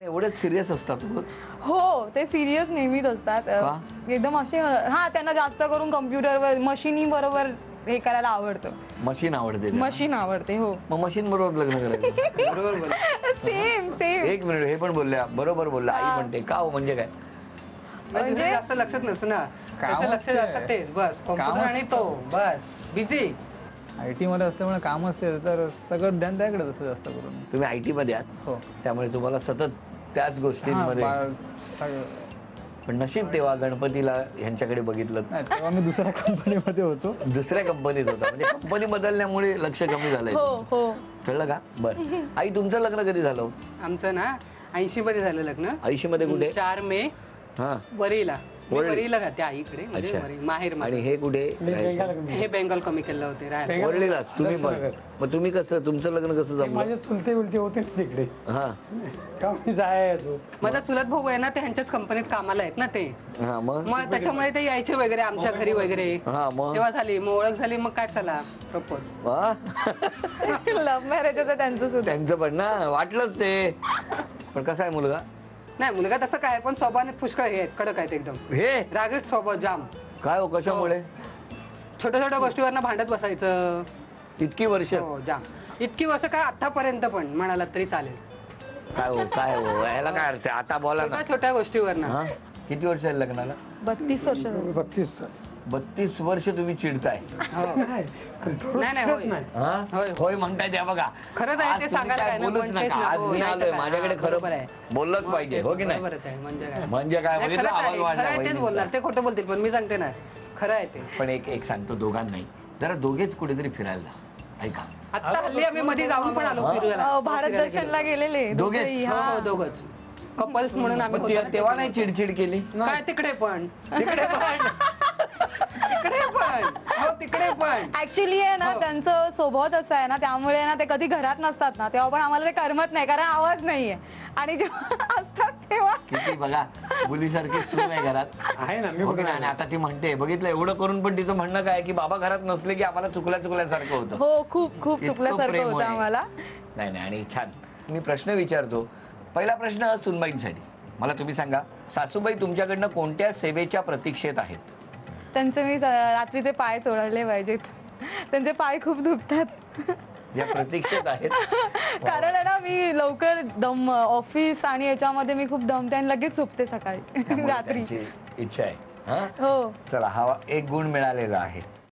एवढेच सिरियस असतात रोज? हो, ते सिरियस नेहमीच असतात. एकदम असे त्यांना जास्त करून कम्प्युटरवर मशीनी बरोबर हे करायला आवडतं. मशीन आवडते? मशीन आवडते. हो. मग मशीन बरोबर लग्न करायचं? बरोबर. Same same. एक मिनिट, हे पण बोलल्या, बरोबर बोलला. आई म्हणते का हो, म्हणजे काय? म्हणजे जास्त लक्षात नसतं ना, त्याचं लक्ष जातं तेच बस कॉम्प्युटर आणि तो बस बिझी. IT मध्ये असल्यामुळे काम असेल तर सगळं ध्यान त्याकडे असतं जास्त करून. तुम्ही IT मध्ये आहात, हो. त्यामुळे तुम्हाला सतत त्याच गोष्टींमध्ये. पण नशीब तेव्हा गणपतीला ह्यांच्याकडे बघितलं. तेव्हा मी दुसऱ्या कंपनीमध्ये होतो. दुसऱ्या कंपनीत होता, म्हणजे कंपनी बदलण्यामुळे लक्ष कमी झालंय. हो हो. कळलं का? बरं, आई तुमचं लग्न कधी झालं? आमचं ना 80 मध्ये झालं लग्न. 80 मध्ये कुठे? 4 मे हा, वरीला. वरळी. वरीला राहते आईकडे, म्हणजे अच्छा. वरळी, माहेर आणि मध्ये. हे कुठे? हे बेंगॉल कमी केलं होते राहायला. वरळीलाच तुम्ही पण? मग तुम्ही कसं, तुमचं लग्न कसं जमलं? माझे चुलते उलटे होते तिकडे. हा का मी जायचो. माझा चुलत भाऊ आहे ना, ते ह्यांच्याच कंपनीत कामाला आहेत ना ते. हा, मग त्याच्यामुळे ते यायचे वगैरे आमच्या घरी वगैरे. हा, मग तेव्हा झाली, मग ओळख झाली, मग काय चला प्रपोज. वा. लव्ह मॅरेज होतं त्यांचं सुद्धा. त्यांचं पण ना, वाटलंच ते. पण कसा आहे मुलगा? नाही, मुलगा तसं काय, पण स्वभावाने पुष्कळ हे आहेत, कडक आहेत एकदम. हे रागीट स्वभाव जाम. काय हो, कशामुळे? छोट्या छोट्या गोष्टीवर भांडत बसायचं. इतकी वर्ष? हो, जाम. इतकी वर्ष काय, आतापर्यंत पण म्हणालात तरी चालेल. काय हो, काय हो, याला काय अर्थ आहे? आता बोला ना. छोट्या छोट्या गोष्टीवर ना. हा? किती वर्ष आहे लग्नाला? 32 वर्ष झाली. 32 वर्ष तुम्ही चिडताय? नाही होय. हा? होय. होय म्हणताय त्या बघा. खरंच आहे आज ते तुम्ही सांगायला काय काय ना, बोलूच पण तेच नका. ना. आज हो, मी नाही आलोय, तर माझ्याकडे काय, खरं बरोबर आहे. बोललंच पाहिजे, हो की नाही? बरोबरच आहे, म्हणजे काय. म्हणजे काय, नाही, बघितलं, खरंच आवाज आहे, वाढला खरं आहे, तेच वहिनींचा. बोलणार. ते खोटं बोलतील, पण मी सांगते ना, खरं आहे ते. पण एक सांगतो दोघांनाही, जरा दोघेच कुठेतरी फिरायला जा. ऐका, आता हल्ली आम्ही मध्ये जाऊन पण आलो फिरायला. भारत दर्शनला गेलेले दोघेच? दोघेही, हो, हा. हो, दोघंच कपल्स म्हणून आम्ही पण तेव्हा नाही चिडचिड केली? काय तिकडे पण तिकडे पण? तिकडे पण हो, तिकडे पण ऍक्च्युली आहे ना, हो. त्यांचं स्वभाव तसा आहे ना, त्यामुळे ना ते कधी घरात नसतात ना, तेव्हा पण आम्हाला ते करमत नाही, कारण आवाज नाहीये. आणि जेव्हा असतात तेव्हा किती बघा, मुलीसारखी सून आहे घरात. आहे ना, मी हो की पण नाही? आणि आता ती म्हणते, बघितलं, एवढं करून पण तिचं म्हणणं काय की बाबा घरात नसले की आम्हाला चुकल्यासारखं होतं. हो, खूप खूप इतकं चुकल्यासारखं प्रेम होतं आहे. आम्हाला. नाही नाही, आणि छान. मी प्रश्न विचारतो. पहिला प्रश्न सुनबाईंसाठी. मला तुम्ही सांगा, सासूबाई तुमच्याकडनं कोणत्या सेवेच्या प्रतीक्षेत आहेत? त्यांचे मी रात्रीचे पाय चोळले पाहिजेत. त्यांचे पाय खूप दुखतात. ज्या प्रतीक्षेत आहेत? कारण आहे ना, मी लवकर दम ऑफिस आणि याच्यामध्ये मी खूप दमते आणि लगेच झोपते सकाळी त्यामुळे रात्री. त्यांची इच्छा आहे. हा, हो. चला, हा एक गुण मिळालेला आहे.